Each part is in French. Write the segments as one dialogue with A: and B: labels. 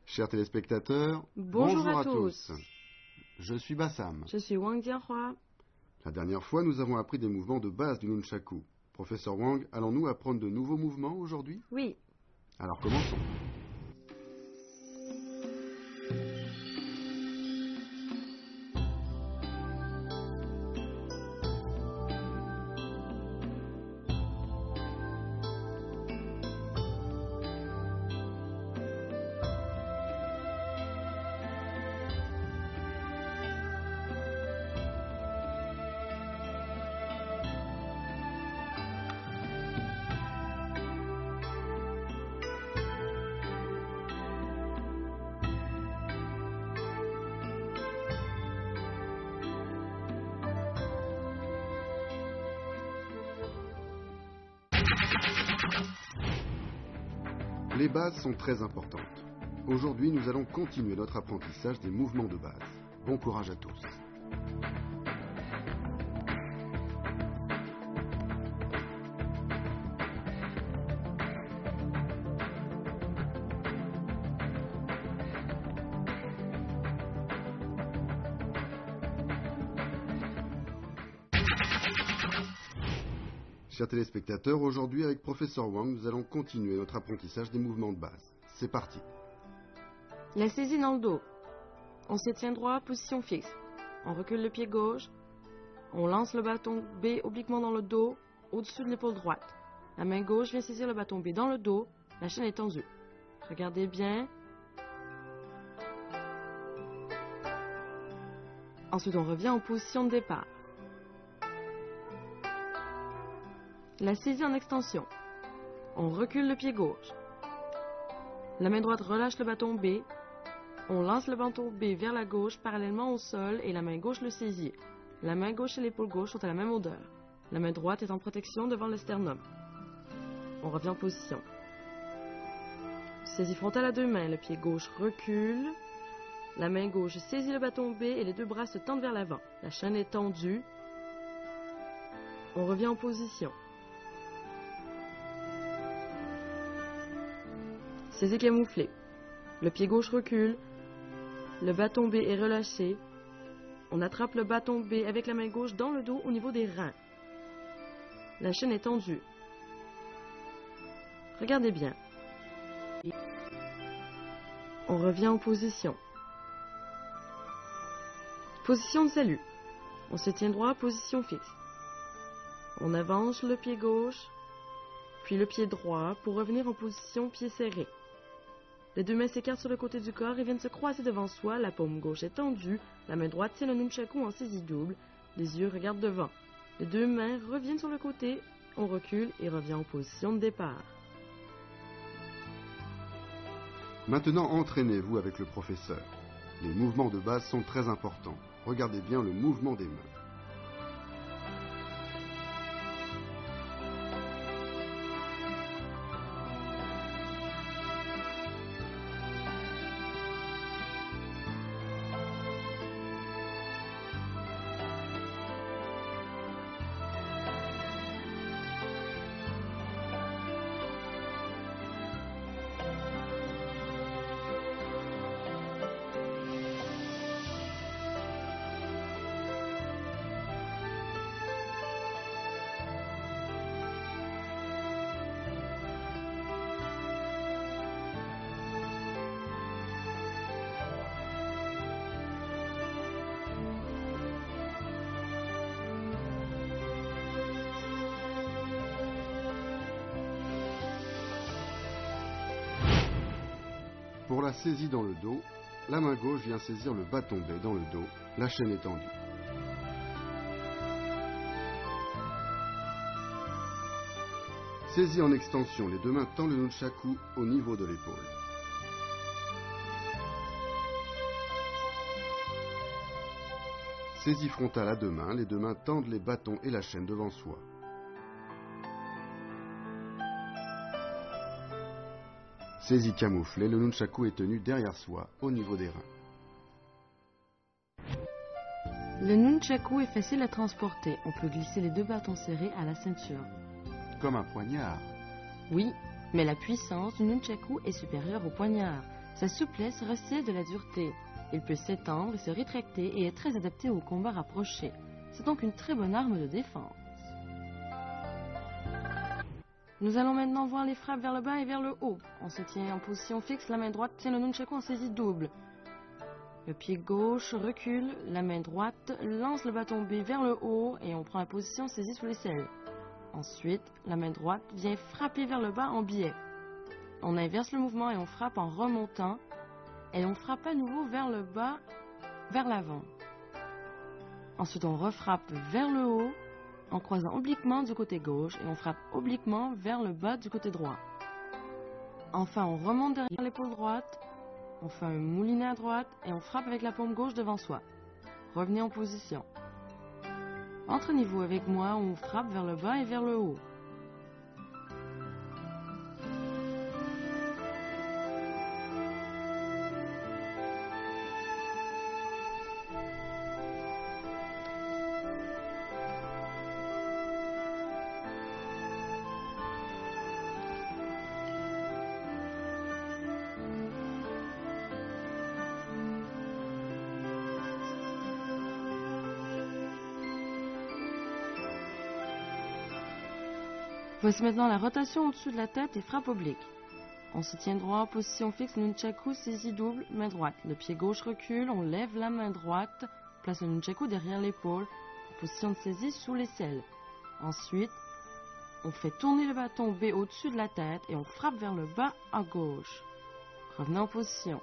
A: Chers téléspectateurs,
B: bonjour à tous.
A: Je suis Bassam.
B: Je suis Wang Jianhua.
A: La dernière fois, nous avons appris des mouvements de base du nunchaku. Professeur Wang, allons-nous apprendre de nouveaux mouvements aujourd'hui?
B: Oui.
A: Alors commençons. Les bases sont très importantes. Aujourd'hui, nous allons continuer notre apprentissage des mouvements de base. Bon courage à tous. Chers téléspectateurs, aujourd'hui avec Professeur Wang, nous allons continuer notre apprentissage des mouvements de base. C'est parti.
B: La saisie dans le dos. On se tient droit, position fixe. On recule le pied gauche. On lance le bâton B obliquement dans le dos, au-dessus de l'épaule droite. La main gauche vient saisir le bâton B dans le dos. La chaîne est tendue. Regardez bien. Ensuite, on revient en position de départ. La saisie en extension. On recule le pied gauche. La main droite relâche le bâton B. On lance le bâton B vers la gauche parallèlement au sol et la main gauche le saisit. La main gauche et l'épaule gauche sont à la même hauteur. La main droite est en protection devant le sternum. On revient en position. Saisie frontale à deux mains. Le pied gauche recule. La main gauche saisit le bâton B et les deux bras se tendent vers l'avant. La chaîne est tendue. On revient en position. Saisie camouflée. Le pied gauche recule. Le bâton B est relâché. On attrape le bâton B avec la main gauche dans le dos au niveau des reins. La chaîne est tendue. Regardez bien. On revient en position. Position de salut. On se tient droit, position fixe. On avance le pied gauche, puis le pied droit pour revenir en position pied serré. Les deux mains s'écartent sur le côté du corps et viennent se croiser devant soi. La paume gauche est tendue. La main droite tient le nunchaku en saisie double. Les yeux regardent devant. Les deux mains reviennent sur le côté. On recule et revient en position de départ.
A: Maintenant, entraînez-vous avec le professeur. Les mouvements de base sont très importants. Regardez bien le mouvement des mains. Pour la saisie dans le dos, la main gauche vient saisir le bâton B dans le dos, la chaîne est tendue. Saisie en extension, les deux mains tendent le nunchaku au niveau de l'épaule. Saisie frontale à deux mains, les deux mains tendent les bâtons et la chaîne devant soi. Saisie camouflée, le nunchaku est tenu derrière soi, au niveau des reins.
B: Le nunchaku est facile à transporter. On peut glisser les deux bâtons serrés à la ceinture.
A: Comme un poignard.
B: Oui, mais la puissance du nunchaku est supérieure au poignard. Sa souplesse recèle de la dureté. Il peut s'étendre et se rétracter et est très adapté au combat rapproché. C'est donc une très bonne arme de défense. Nous allons maintenant voir les frappes vers le bas et vers le haut. On se tient en position fixe, la main droite tient le nunchaku en saisie double. Le pied gauche recule, la main droite lance le bâton B vers le haut et on prend la position saisie sous l'aisselle. Ensuite, la main droite vient frapper vers le bas en biais. On inverse le mouvement et on frappe en remontant et on frappe à nouveau vers le bas, vers l'avant. Ensuite, on refrappe vers le haut en croisant obliquement du côté gauche et on frappe obliquement vers le bas du côté droit. Enfin, on remonte derrière l'épaule droite, on fait un moulinet à droite et on frappe avec la paume gauche devant soi. Revenez en position. Entraînez-vous avec moi, on frappe vers le bas et vers le haut. Voici maintenant la rotation au-dessus de la tête et frappe oblique. On se tient droit en position fixe, nunchaku saisie double, main droite. Le pied gauche recule, on lève la main droite, place le nunchaku derrière l'épaule, position de saisie sous l'aisselle. Ensuite, on fait tourner le bâton B au-dessus de la tête et on frappe vers le bas à gauche. Revenez en position.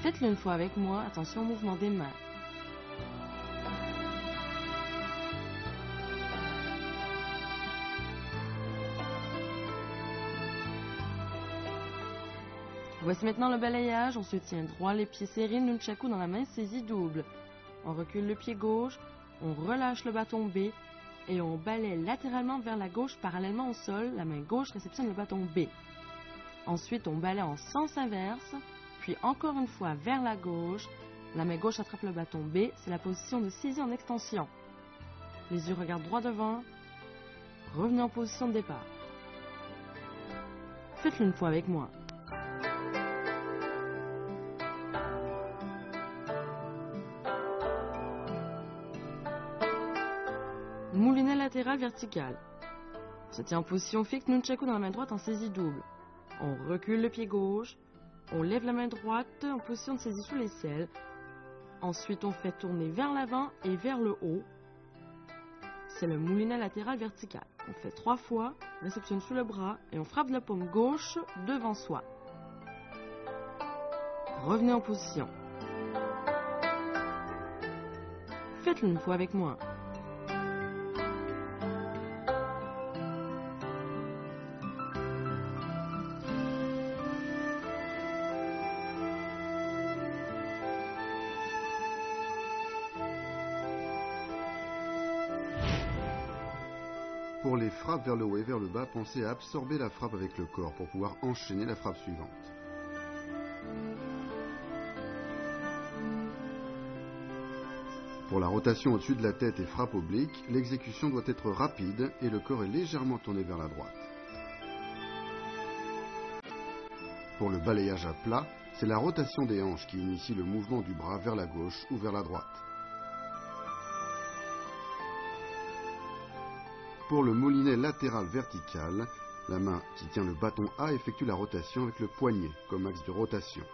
B: Faites-le une fois avec moi, attention au mouvement des mains. Voici maintenant le balayage. On se tient droit, les pieds serrés, nunchaku dans la main saisie double. On recule le pied gauche, on relâche le bâton B et on balaye latéralement vers la gauche parallèlement au sol. La main gauche réceptionne le bâton B. Ensuite, on balaye en sens inverse, puis encore une fois vers la gauche. La main gauche attrape le bâton B. C'est la position de saisie en extension. Les yeux regardent droit devant. Revenez en position de départ. Faites-le une fois avec moi. Moulinet latéral vertical. On se tient en position fixe, nunchaku dans la main droite en saisie double. On recule le pied gauche, on lève la main droite en position de saisie sous l'aisselle. Ensuite, on fait tourner vers l'avant et vers le haut. C'est le moulinet latéral vertical. On fait 3 fois, réceptionne sous le bras et on frappe de la paume gauche devant soi. Revenez en position. Faites-le une fois avec moi.
A: Pour les frappes vers le haut et vers le bas, pensez à absorber la frappe avec le corps pour pouvoir enchaîner la frappe suivante. Pour la rotation au-dessus de la tête et frappe oblique, l'exécution doit être rapide et le corps est légèrement tourné vers la droite. Pour le balayage à plat, c'est la rotation des hanches qui initie le mouvement du bras vers la gauche ou vers la droite. Pour le moulinet latéral vertical, la main qui tient le bâton A effectue la rotation avec le poignet comme axe de rotation.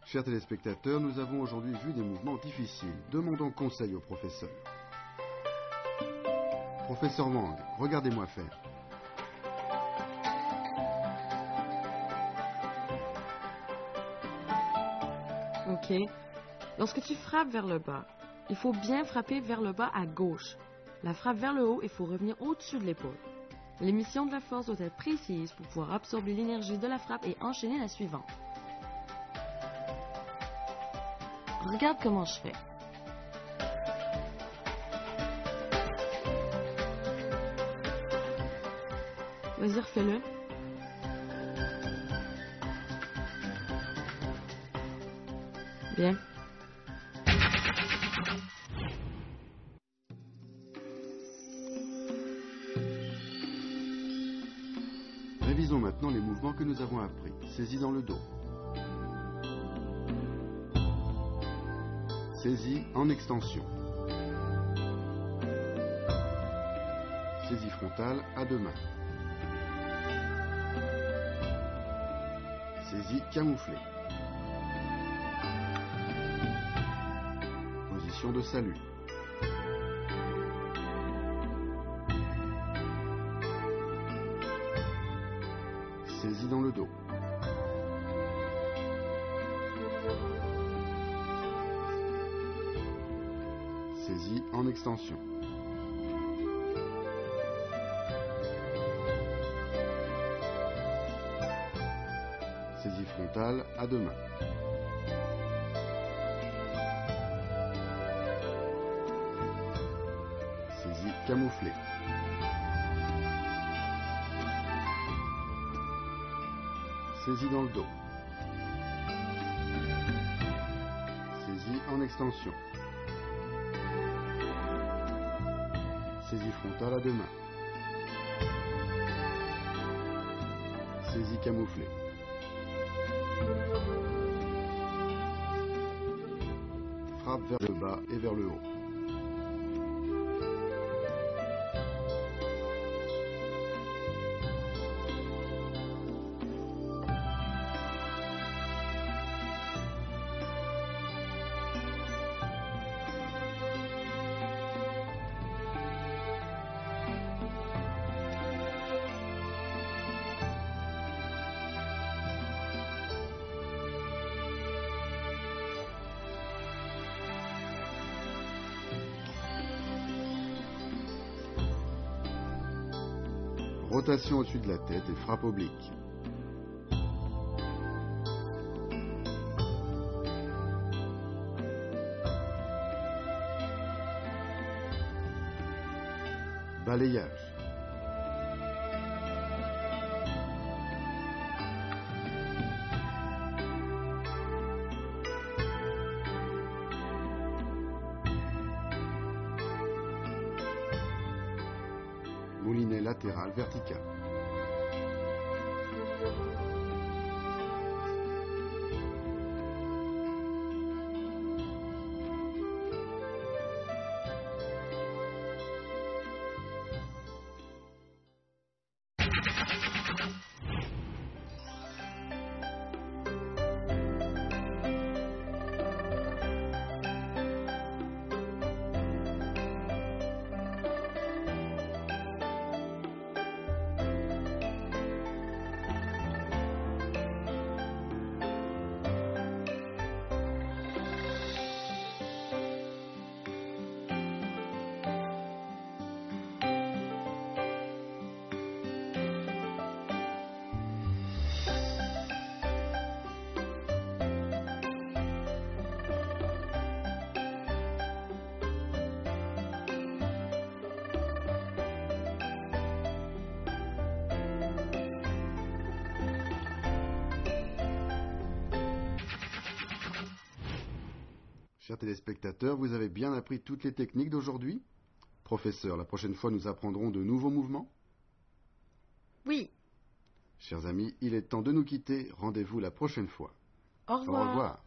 A: Chers téléspectateurs, nous avons aujourd'hui vu des mouvements difficiles. Demandons conseil au professeur. Professeur Wang, regardez-moi faire.
B: Ok. Lorsque tu frappes vers le bas, il faut bien frapper vers le bas à gauche. La frappe vers le haut, il faut revenir au-dessus de l'épaule. L'émission de la force doit être précise pour pouvoir absorber l'énergie de la frappe et enchaîner la suivante. Regarde comment je fais. Vas-y, refais-le. Bien.
A: Révisons maintenant les mouvements que nous avons appris. Saisie dans le dos. Saisie en extension. Saisie frontale à deux mains. Saisie camouflée. Position de salut. Saisie dans le dos. Saisie en extension. Saisie frontale à deux mains. Saisie camouflée. Saisie dans le dos. Saisie en extension. Saisie frontale à deux mains. Saisie camouflée. Frappe vers le bas et vers le haut. Rotation au-dessus de la tête et frappe oblique. Balayage. Moulinet latéral vertical. Chers téléspectateurs, vous avez bien appris toutes les techniques d'aujourd'hui? Professeur, la prochaine fois nous apprendrons de nouveaux mouvements?
B: Oui.
A: Chers amis, il est temps de nous quitter. Rendez-vous la prochaine fois.
B: Au revoir.
A: Au revoir.